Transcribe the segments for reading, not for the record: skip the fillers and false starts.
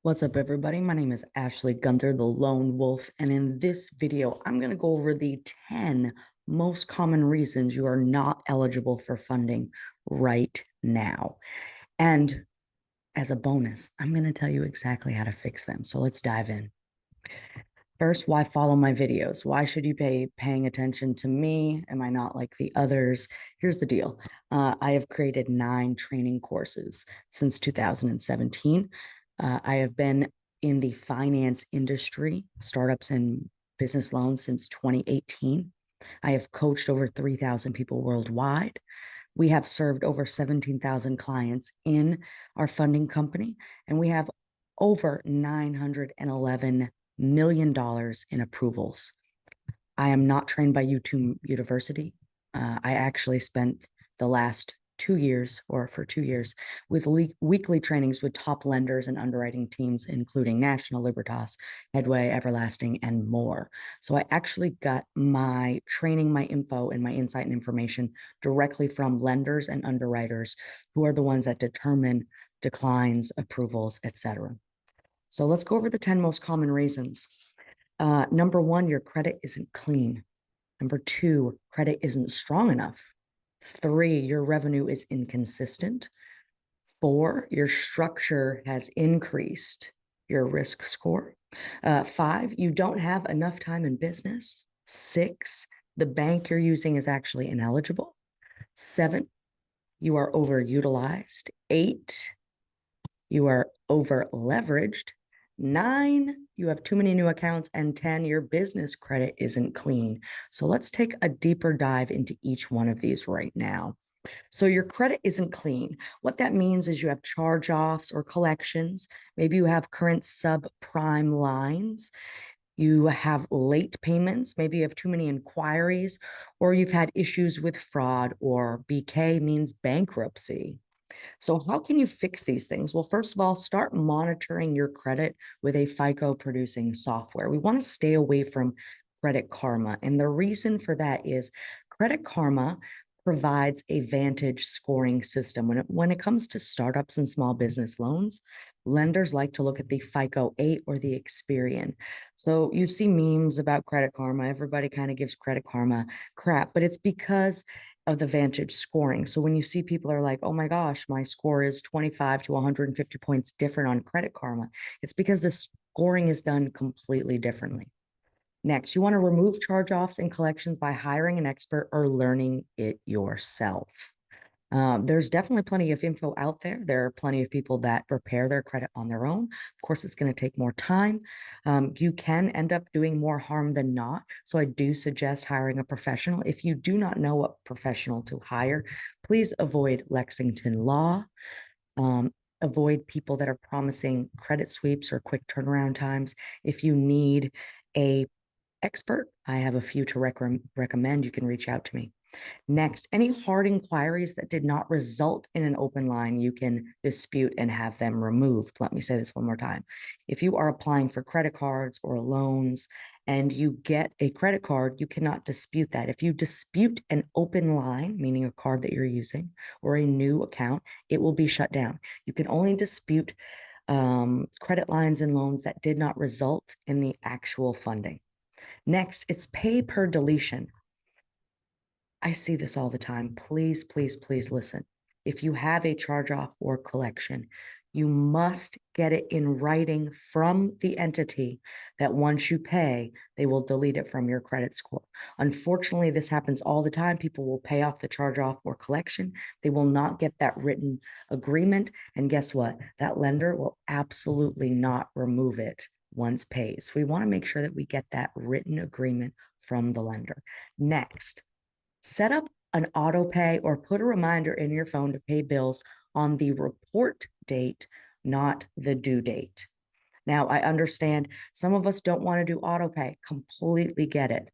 What's up, everybody? My name is Ashley Gunther, the Lone Wolf, and in this video, I'm going to go over the 10 most common reasons you are not eligible for funding right now. And as a bonus, I'm going to tell you exactly how to fix them. So let's dive in. First, why follow my videos? Why should you be paying attention to me? Am I not like the others? Here's the deal. I have created 9 training courses since 2017. I have been in the finance industry, startups and business loans since 2018. I have coached over 3,000 people worldwide. We have served over 17,000 clients in our funding company, and we have over $911 million in approvals. I am not trained by YouTube University. I actually spent the last 2 years, or for 2 years, with weekly trainings with top lenders and underwriting teams, including National, Libertas, Headway, Everlasting, and more. So I actually got my training, my info, and my insight and information directly from lenders and underwriters, who are the ones that determine declines, approvals, etc. So let's go over the 10 most common reasons. Number 1, your credit isn't clean. Number 2, credit isn't strong enough. 3, your revenue is inconsistent. 4, your structure has increased your risk score. 5, you don't have enough time in business. 6, the bank you're using is actually ineligible. 7, you are overutilized. 8, you are over leveraged. 9, you have too many new accounts. And 10, your business credit isn't clean. So let's take a deeper dive into each one of these right now. So your credit isn't clean. What that means is you have charge-offs or collections. Maybe you have current subprime lines. You have late payments. Maybe you have too many inquiries, or you've had issues with fraud, or BK means bankruptcy. So how can you fix these things? Well, first of all, start monitoring your credit with a FICO producing software. We want to stay away from Credit Karma. And the reason for that is Credit Karma provides a Vantage scoring system. When it comes to startups and small business loans, lenders like to look at the FICO 8 or the Experian. So you see memes about Credit Karma. Everybody kind of gives Credit Karma crap, but it's because of the Vantage scoring. So when you see people are like, oh my gosh, my score is 25 to 150 points different on Credit Karma, it's because the scoring is done completely differently. Next, you want to remove charge-offs and collections by hiring an expert or learning it yourself. There's definitely plenty of info out there. There are plenty of people that repair their credit on their own. Of course, it's going to take more time. You can end up doing more harm than not. So I do suggest hiring a professional. If you do not know what professional to hire, please avoid Lexington Law. Avoid people that are promising credit sweeps or quick turnaround times. If you need a expert, I have a few to recommend. You can reach out to me. Next, any hard inquiries that did not result in an open line, you can dispute and have them removed. Let me say this one more time. If you are applying for credit cards or loans and you get a credit card, you cannot dispute that. If you dispute an open line, meaning a card that you're using, or a new account, it will be shut down. You can only dispute credit lines and loans that did not result in the actual funding. Next, it's pay per deletion. I see this all the time. Please, please, please listen. If you have a charge off or collection, you must get it in writing from the entity that once you pay, they will delete it from your credit score. Unfortunately, this happens all the time. People will pay off the charge off or collection. They will not get that written agreement. And guess what? That lender will absolutely not remove it once paid. So we want to make sure that we get that written agreement from the lender. Next, set up an auto pay or put a reminder in your phone to pay bills on the report date, not the due date. Now, I understand some of us don't want to do auto pay. Completely get it.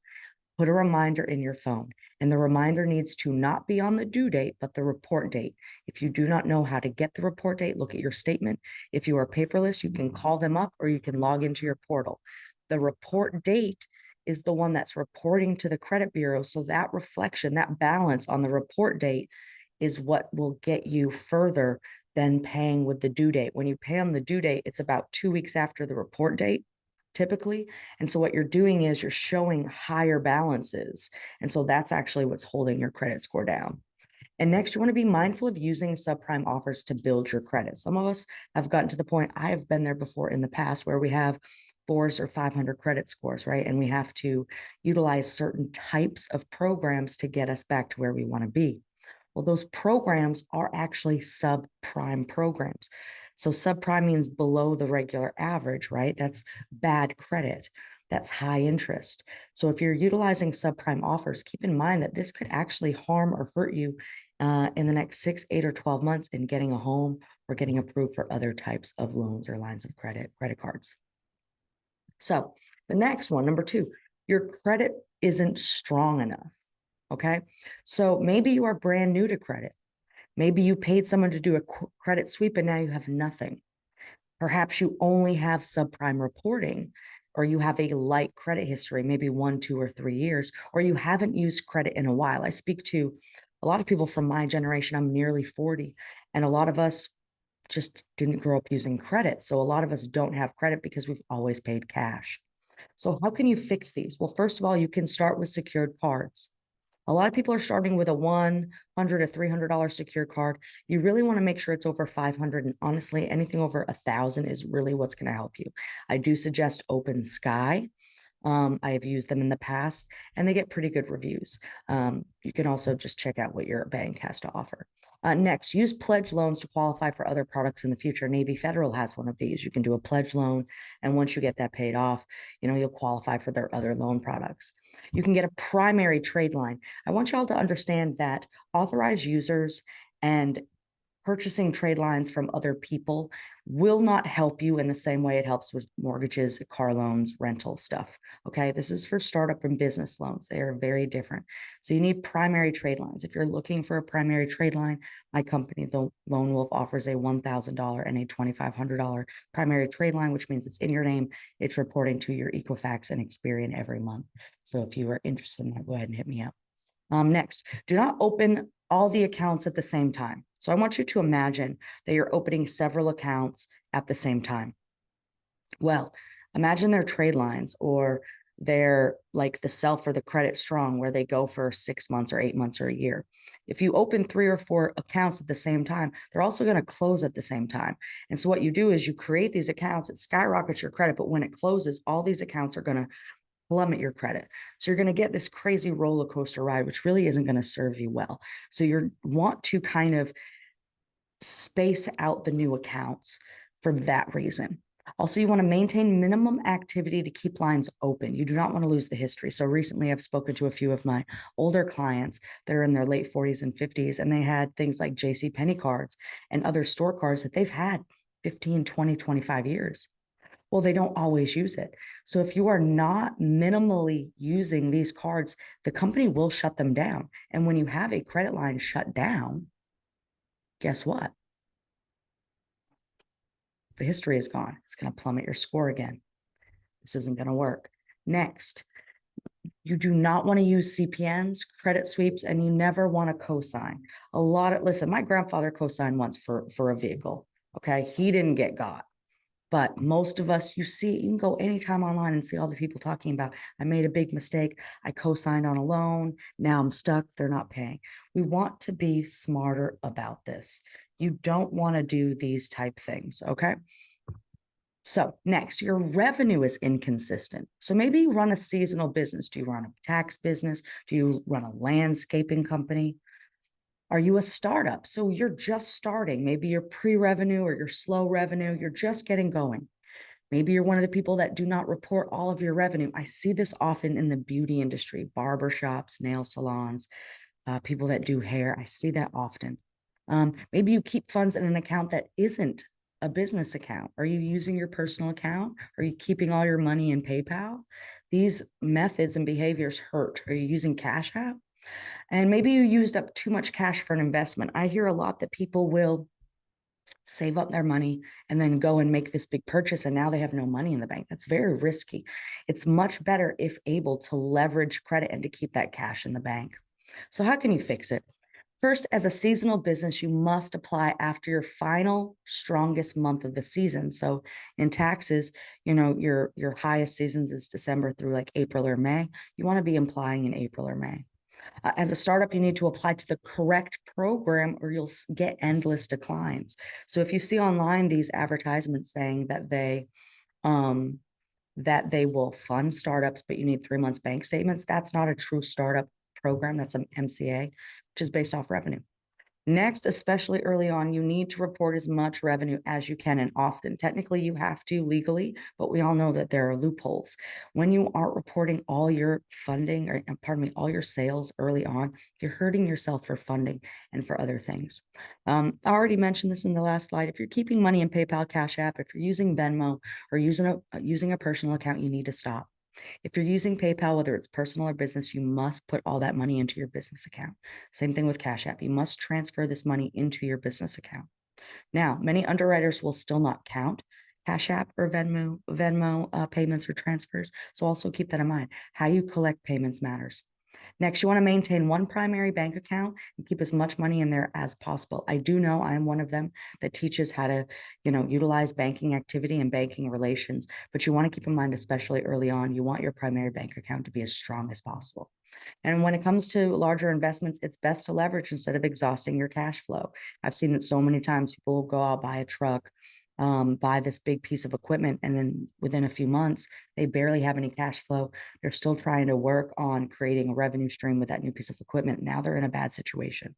Put a reminder in your phone, and the reminder needs to not be on the due date, but the report date. If you do not know how to get the report date, look at your statement. If you are paperless, you can call them up or you can log into your portal. The report date is the one that's reporting to the credit bureau. So that reflection, that balance on the report date is what will get you further then paying with the due date. When you pay on the due date, it's about 2 weeks after the report date, typically. And so what you're doing is you're showing higher balances. And so that's actually what's holding your credit score down. And next, you want to be mindful of using subprime offers to build your credit. Some of us have gotten to the point, I have been there before in the past, where we have 400 or 500 credit scores, right? And we have to utilize certain types of programs to get us back to where we want to be. Well, those programs are actually subprime programs. So subprime means below the regular average, right? That's bad credit. That's high interest. So if you're utilizing subprime offers, keep in mind that this could actually harm or hurt you in the next 6, 8, or 12 months in getting a home or getting approved for other types of loans or lines of credit cards. So the next one, number 2, your credit isn't strong enough. Okay. So maybe you are brand new to credit. Maybe you paid someone to do a credit sweep and now you have nothing. Perhaps you only have subprime reporting, or you have a light credit history, maybe 1, 2, or 3 years, or you haven't used credit in a while. I speak to a lot of people from my generation. I'm nearly 40, and a lot of us just didn't grow up using credit. So a lot of us don't have credit because we've always paid cash. So how can you fix these? Well, first of all, you can start with secured cards. A lot of people are starting with a $100 to $300 secure card. You really want to make sure it's over 500. And honestly, anything over 1,000 is really what's going to help you. I do suggest Open Sky. I have used them in the past and they get pretty good reviews. You can also just check out what your bank has to offer. Next, use pledge loans to qualify for other products in the future. Navy Federal has one of these. You can do a pledge loan, and once you get that paid off, you'll qualify for their other loan products. You can get a primary trade line. I want y'all to understand that authorized users and purchasing trade lines from other people will not help you in the same way it helps with mortgages, car loans, rental stuff. Okay, this is for startup and business loans. They are very different. So you need primary trade lines. If you're looking for a primary trade line, my company, the Lone Wolf, offers a $1,000 and a $2,500 primary trade line, which means it's in your name. It's reporting to your Equifax and Experian every month. So if you are interested in that, go ahead and hit me up. Next, do not open all the accounts at the same time. So I want you to imagine that you're opening several accounts at the same time. Well, imagine their trade lines, or they're like the self or the credit strong, where they go for 6 months or 8 months or a year. If you open 3 or 4 accounts at the same time, they're also going to close at the same time. And so what you do is you create these accounts, it skyrockets your credit, but when it closes, all these accounts are going to plummet your credit. So you're going to get this crazy roller coaster ride, which really isn't going to serve you well. So you want to kind of space out the new accounts for that reason. Also, you want to maintain minimum activity to keep lines open. You do not want to lose the history. So recently I've spoken to a few of my older clients that are in their late 40s and 50s, and they had things like JCPenney cards and other store cards that they've had 15, 20, 25 years. Well, they don't always use it. So if you are not minimally using these cards, the company will shut them down. And when you have a credit line shut down, guess what? The history is gone. It's going to plummet your score again. This isn't going to work. Next, you do not want to use CPNs, credit sweeps, and you never want to cosign. Listen, my grandfather cosigned once for a vehicle. Okay. He didn't get got. But most of us, you can go anytime online and see all the people talking about, I made a big mistake. I co-signed on a loan. Now I'm stuck. They're not paying. We want to be smarter about this. You don't want to do these type things. Okay. So next, your revenue is inconsistent. So maybe you run a seasonal business. Do you run a tax business? Do you run a landscaping company? Are you a startup? So you're just starting. Maybe you're pre-revenue or you're slow revenue. You're just getting going. Maybe you're one of the people that do not report all of your revenue. I see this often in the beauty industry, barber shops, nail salons, people that do hair. I see that often. Maybe you keep funds in an account that isn't a business account. Are you using your personal account? Are you keeping all your money in PayPal? These methods and behaviors hurt. Are you using Cash App? And maybe you used up too much cash for an investment. I hear a lot that people will save up their money and then go and make this big purchase, and now they have no money in the bank. That's very risky. It's much better if able to leverage credit and to keep that cash in the bank. So how can you fix it? First, as a seasonal business, you must apply after your final strongest month of the season. So in taxes, your highest seasons is December through like April or May. You want to be applying in April or May. As a startup, you need to apply to the correct program or you'll get endless declines. So if you see online these advertisements saying that they will fund startups, but you need 3 months bank statements, that's not a true startup program. That's an MCA, which is based off revenue. Next, especially early on, you need to report as much revenue as you can and often. Technically, you have to legally, but we all know that there are loopholes. When you aren't reporting all your funding, or pardon me, all your sales early on, you're hurting yourself for funding and for other things. I already mentioned this in the last slide. If you're keeping money in PayPal, Cash App, if you're using Venmo or using a personal account, you need to stop. If you're using PayPal, whether it's personal or business, you must put all that money into your business account. Same thing with Cash App. You must transfer this money into your business account. Now, many underwriters will still not count Cash App or Venmo payments or transfers. So also keep that in mind. How you collect payments matters. Next, you want to maintain one primary bank account and keep as much money in there as possible. I do know I am one of them that teaches how to, utilize banking activity and banking relations, but you want to keep in mind, especially early on, you want your primary bank account to be as strong as possible. And when it comes to larger investments, it's best to leverage instead of exhausting your cash flow. I've seen it so many times. People will go out, buy a truck, buy this big piece of equipment, and then within a few months, they barely have any cash flow. They're still trying to work on creating a revenue stream with that new piece of equipment. Now they're in a bad situation.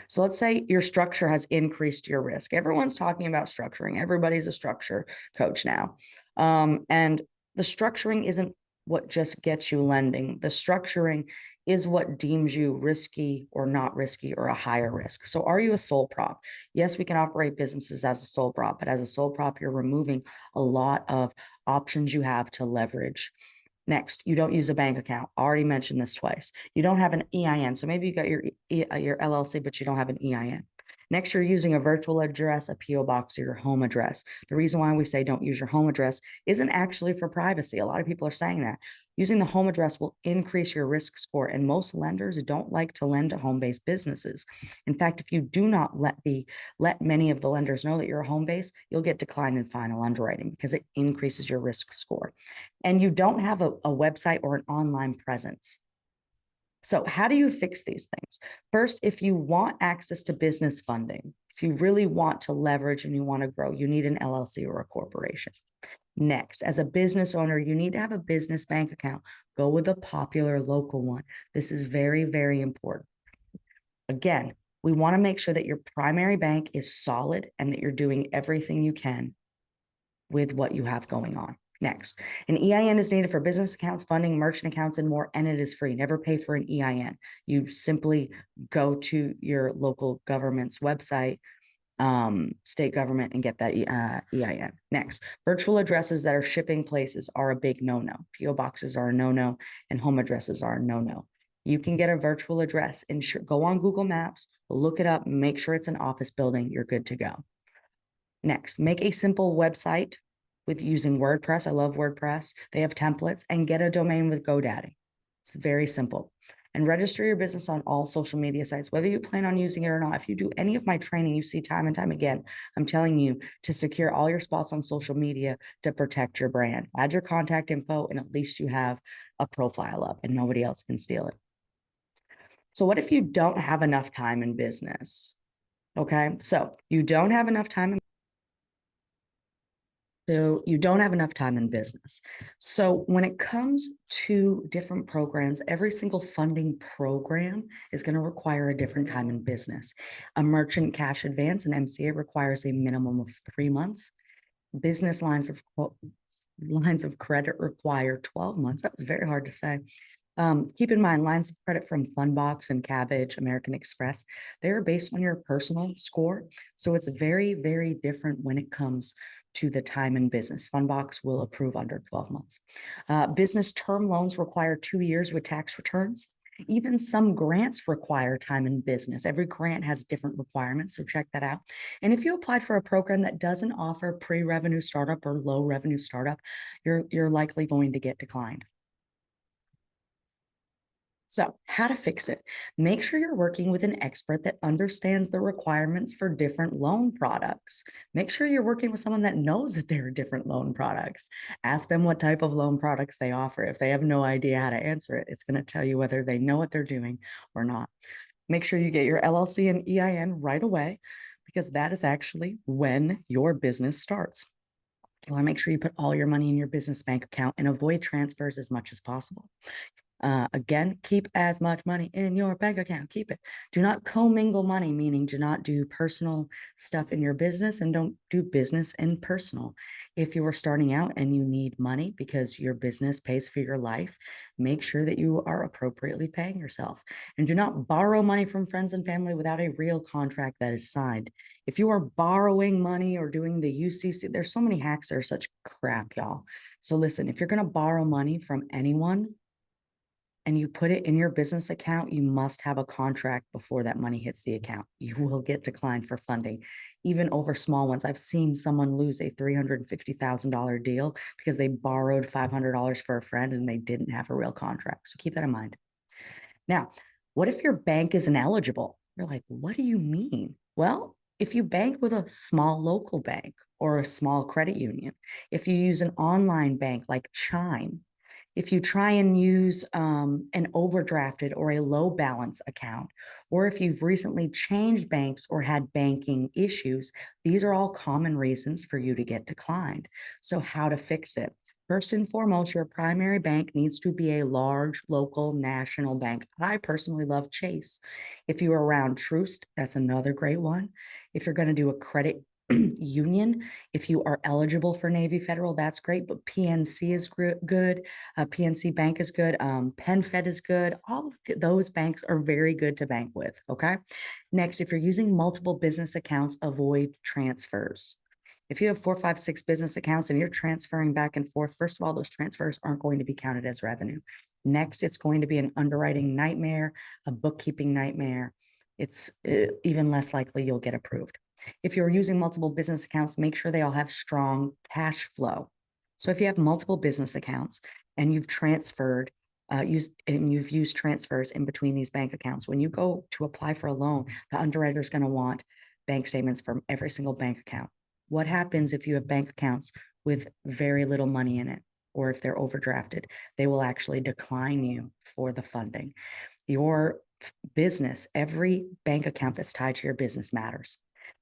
So let's say your structure has increased your risk. Everyone's talking about structuring. Everybody's a structure coach now. And the structuring isn't what just gets you lending. The structuring is what deems you risky or not risky or a higher risk. So are you a sole prop? Yes, we can operate businesses as a sole prop, but as a sole prop, you're removing a lot of options you have to leverage. Next, you don't use a bank account. Already mentioned this twice. You don't have an EIN. So maybe you got your LLC, but you don't have an EIN. Next, you're using a virtual address, a PO box, or your home address. The reason why we say don't use your home address isn't actually for privacy. A lot of people are saying that. Using the home address will increase your risk score, and most lenders don't like to lend to home-based businesses. In fact, if you do not let many of the lenders know that you're a home base, you'll get declined in final underwriting because it increases your risk score. And you don't have a website or an online presence. So how do you fix these things? First, if you want access to business funding, if you really want to leverage and you want to grow, you need an LLC or a corporation. Next, as a business owner, you need to have a business bank account. Go with a popular local one. This is very, very important. Again, we want to make sure that your primary bank is solid and that you're doing everything you can with what you have going on. Next, an EIN is needed for business accounts, funding, merchant accounts, and more, and it is free. Never pay for an EIN. You simply go to your local government's website, state government, and get that EIN. Next, virtual addresses that are shipping places are a big no-no. PO boxes are a no-no, and home addresses are a no-no. You can get a virtual address and go on Google Maps, look it up, make sure it's an office building. You're good to go. Next, make a simple website with using WordPress. I love WordPress. They have templates, and get a domain with GoDaddy. It's very simple. And register your business on all social media sites, whether you plan on using it or not. If you do any of my training, you see time and time again, I'm telling you to secure all your spots on social media to protect your brand. Add your contact info, and at least you have a profile up and nobody else can steal it. So what if you don't have enough time in business? Okay, so you don't have enough time in business. So when it comes to different programs, every single funding program is going to require a different time in business. A merchant cash advance, an MCA, requires a minimum of 3 months. Business lines of credit require 12 months. That was very hard to say. Keep in mind, lines of credit from Fundbox and Cabbage, American Express, they're based on your personal score. So it's very, very different when it comes to the time in business. Fundbox will approve under 12 months. Business term loans require 2 years with tax returns. Even some grants require time in business. Every grant has different requirements, so check that out. And if you applied for a program that doesn't offer pre-revenue startup or low revenue startup, you're likely going to get declined. So, how to fix it? Make sure you're working with an expert that understands the requirements for different loan products. Make sure you're working with someone that knows that there are different loan products. Ask them what type of loan products they offer. If they have no idea how to answer it, it's going to tell you whether they know what they're doing or not. Make sure you get your LLC and EIN right away because that is actually when your business starts. You want to make sure you put all your money in your business bank account and avoid transfers as much as possible. Again, keep as much money in your bank account. Keep it. Do not commingle money, meaning do not do personal stuff in your business and don't do business in personal. If you are starting out and you need money because your business pays for your life, make sure that you are appropriately paying yourself. And do not borrow money from friends and family without a real contract that is signed. If you are borrowing money or doing the UCC, there's so many hacks that are such crap, y'all. So listen, if you're going to borrow money from anyone, and you put it in your business account, you must have a contract before that money hits the account. You will get declined for funding, even over small ones. I've seen someone lose a $350,000 deal because they borrowed $500 for a friend and they didn't have a real contract. So keep that in mind. Now, what if your bank isn't eligible? You're like, what do you mean? Well, if you bank with a small local bank or a small credit union, if you use an online bank like Chime, if you try and use an overdrafted or a low balance account, or if you've recently changed banks or had banking issues, these are all common reasons for you to get declined. So how to fix it? First and foremost, your primary bank needs to be a large local national bank. I personally love Chase. If you're around Troost, that's another great one. If you're going to do a credit union, if you are eligible for Navy Federal, that's great, but PNC is good. PNC Bank is good. PenFed is good. All of those banks are very good to bank with, okay? Next, if you're using multiple business accounts, avoid transfers. If you have 4, 5, 6 business accounts and you're transferring back and forth, first of all, those transfers aren't going to be counted as revenue. Next, it's going to be an underwriting nightmare, a bookkeeping nightmare. It's even less likely you'll get approved. If you're using multiple business accounts, make sure they all have strong cash flow. So if you have multiple business accounts and you've transferred, you've used transfers in between these bank accounts, when you go to apply for a loan, the underwriter is going to want bank statements from every single bank account. What happens if you have bank accounts with very little money in it, or if they're overdrafted? They will actually decline you for the funding. Your business, every bank account that's tied to your business matters.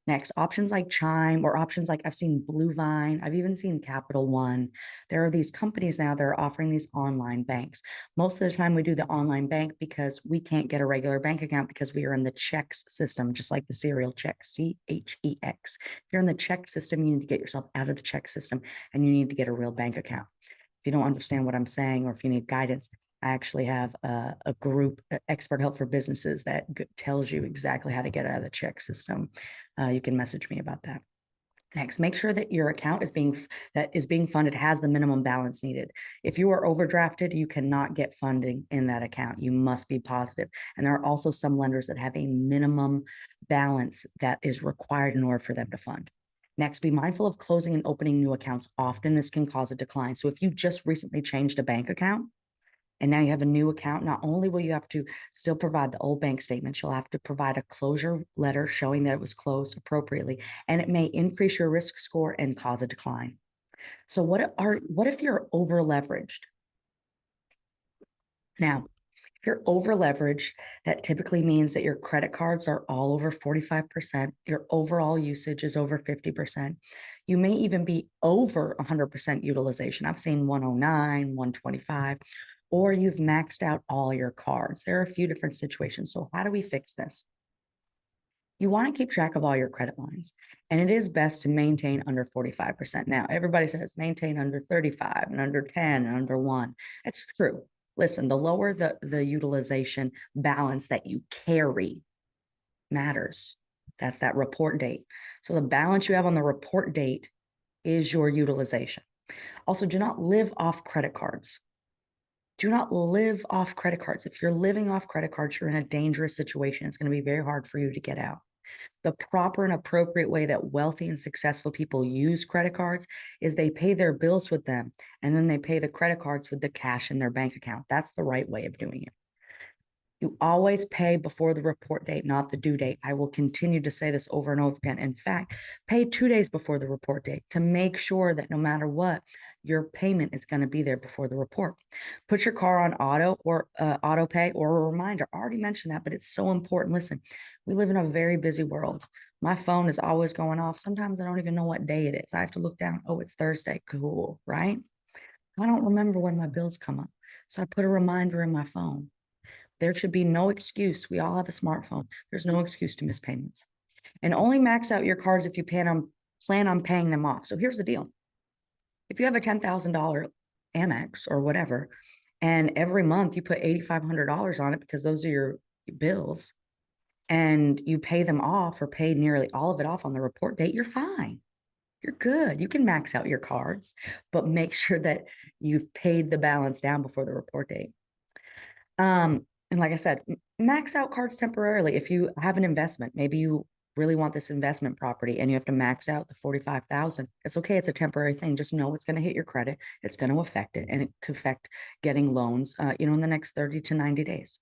Next, options like Chime or options like I've seen Blue Vine, I've even seen Capital One. There are these companies now that are offering these online banks. Most of the time we do the online bank because we can't get a regular bank account because we are in the checks system, just like the cereal checks, CHEX. If you're in the check system, you need to get yourself out of the check system and you need to get a real bank account. If you don't understand what I'm saying or if you need guidance, I actually have a group, Expert Help for Businesses, that tells you exactly how to get out of the check system. You can message me about that. Next, make sure that your account is being funded has the minimum balance needed. If you are overdrafted, you cannot get funding in that account. You must be positive. And there are also some lenders that have a minimum balance that is required in order for them to fund. Next, be mindful of closing and opening new accounts. Often this can cause a decline. So if you just recently changed a bank account, and now you have a new account, not only will you have to still provide the old bank statements, you'll have to provide a closure letter showing that it was closed appropriately, and it may increase your risk score and cause a decline. So what if you're over leveraged? Now, if you're over leveraged, that typically means that your credit cards are all over 45%, your overall usage is over 50%. You may even be over 100% utilization. I've seen 109, 125, or you've maxed out all your cards. There are a few different situations. So how do we fix this? You want to keep track of all your credit lines, and it is best to maintain under 45%. Now, everybody says maintain under 35 and under 10 and under 1. It's true. Listen, the lower the utilization balance that you carry matters. That's that report date. So the balance you have on the report date is your utilization. Also, do not live off credit cards. Do not live off credit cards. If you're living off credit cards, you're in a dangerous situation. It's going to be very hard for you to get out. The proper and appropriate way that wealthy and successful people use credit cards is they pay their bills with them, and then they pay the credit cards with the cash in their bank account. That's the right way of doing it. You always pay before the report date, not the due date. I will continue to say this over and over again. In fact, pay 2 days before the report date to make sure that no matter what, your payment is going to be there before the report. Put your car on auto pay or a reminder. I already mentioned that, but it's so important. Listen, we live in a very busy world. My phone is always going off. Sometimes I don't even know what day it is. I have to look down. Oh, it's Thursday. Cool, right? I don't remember when my bills come up. So I put a reminder in my phone. There should be no excuse. We all have a smartphone. There's no excuse to miss payments. And only max out your cards if you plan on paying them off. So here's the deal. If you have a $10,000 Amex or whatever, and every month you put $8,500 on it because those are your bills, and you pay them off or pay nearly all of it off on the report date, you're fine. You're good. You can max out your cards, but make sure that you've paid the balance down before the report date. And like I said, max out cards temporarily. If you have an investment, maybe you really want this investment property and you have to max out the 45,000. It's okay. It's a temporary thing. Just know it's going to hit your credit. It's going to affect it, and it could affect getting loans, in the next 30 to 90 days.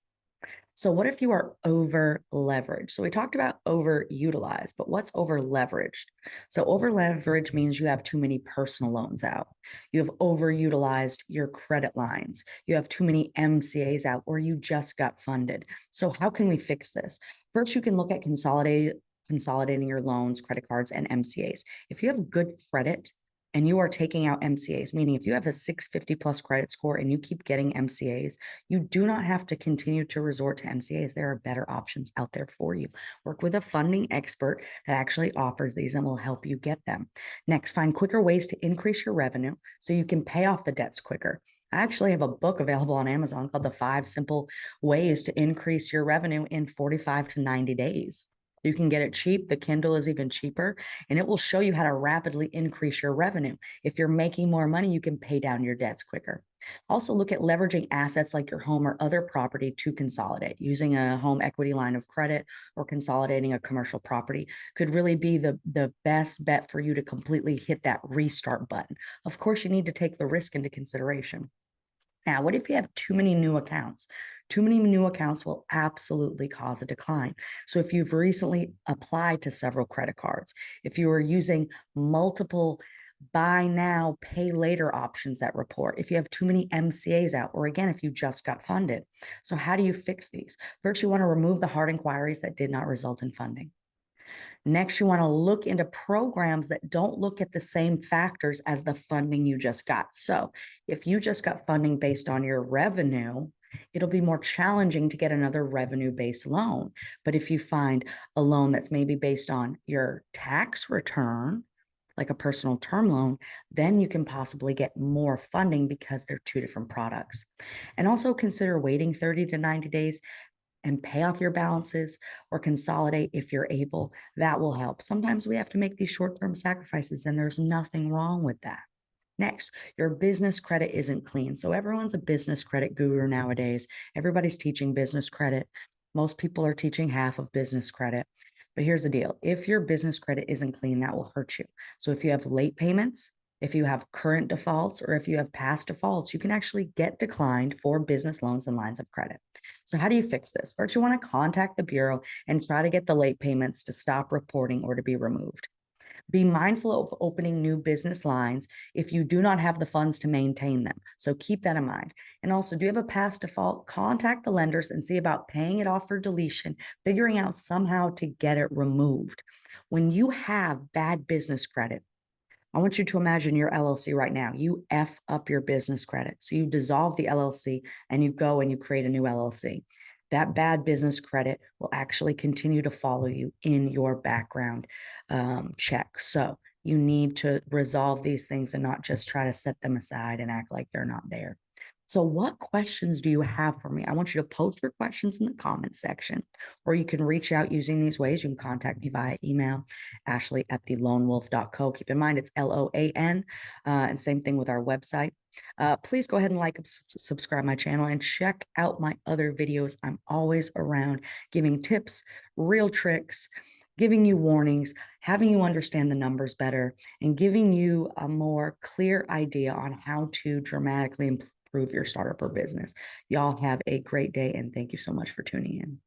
So what if you are over leveraged? So we talked about overutilized, but what's over leveraged? So over leveraged means you have too many personal loans out. You have overutilized your credit lines. You have too many MCAs out, or you just got funded. So how can we fix this? First, you can look at consolidating your loans, credit cards, and MCAs. If you have good credit, and you are taking out MCAs, meaning if you have a 650 plus credit score and you keep getting MCAs, you do not have to continue to resort to MCAs. There are better options out there for you. Work with a funding expert that actually offers these and will help you get them. Next, find quicker ways to increase your revenue so you can pay off the debts quicker. I actually have a book available on Amazon called The 5 Simple Ways to Increase Your Revenue in 45 to 90 days. You can get it cheap. The Kindle is even cheaper, and it will show you how to rapidly increase your revenue. If you're making more money, you can pay down your debts quicker. Also, look at leveraging assets like your home or other property to consolidate. Using a home equity line of credit or consolidating a commercial property could really be the best bet for you to completely hit that restart button. Of course, you need to take the risk into consideration. Now, what if you have too many new accounts? Too many new accounts will absolutely cause a decline. So if you've recently applied to several credit cards, if you are using multiple buy now, pay later options that report, if you have too many MCAs out, or again, if you just got funded. So how do you fix these? First, you want to remove the hard inquiries that did not result in funding. Next, you want to look into programs that don't look at the same factors as the funding you just got. So if you just got funding based on your revenue, it'll be more challenging to get another revenue-based loan. But if you find a loan that's maybe based on your tax return, like a personal term loan, then you can possibly get more funding because they're two different products. And also consider waiting 30 to 90 days and pay off your balances or consolidate if you're able. That will help. Sometimes we have to make these short-term sacrifices, and there's nothing wrong with that. Next, your business credit isn't clean. So everyone's a business credit guru nowadays. Everybody's teaching business credit. Most people are teaching half of business credit. But here's the deal. If your business credit isn't clean, that will hurt you. So if you have late payments, if you have current defaults, or if you have past defaults, you can actually get declined for business loans and lines of credit. So how do you fix this? First, you want to contact the Bureau and try to get the late payments to stop reporting or to be removed. Be mindful of opening new business lines if you do not have the funds to maintain them. So keep that in mind. And also, do you have a past default? Contact the lenders and see about paying it off for deletion, figuring out somehow to get it removed. When you have bad business credit, I want you to imagine your LLC right now. You F up your business credit. So you dissolve the LLC and you go and you create a new LLC. That bad business credit will actually continue to follow you in your background check. So you need to resolve these things and not just try to set them aside and act like they're not there. So what questions do you have for me? I want you to post your questions in the comments section, or you can reach out using these ways. You can contact me via email, ashley@thelonewolf.co. Keep in mind, it's LOAN, and same thing with our website. Please go ahead and like and subscribe my channel and check out my other videos. I'm always around giving tips, real tricks, giving you warnings, having you understand the numbers better, and giving you a more clear idea on how to dramatically improve your startup or business. Y'all have a great day, and thank you so much for tuning in.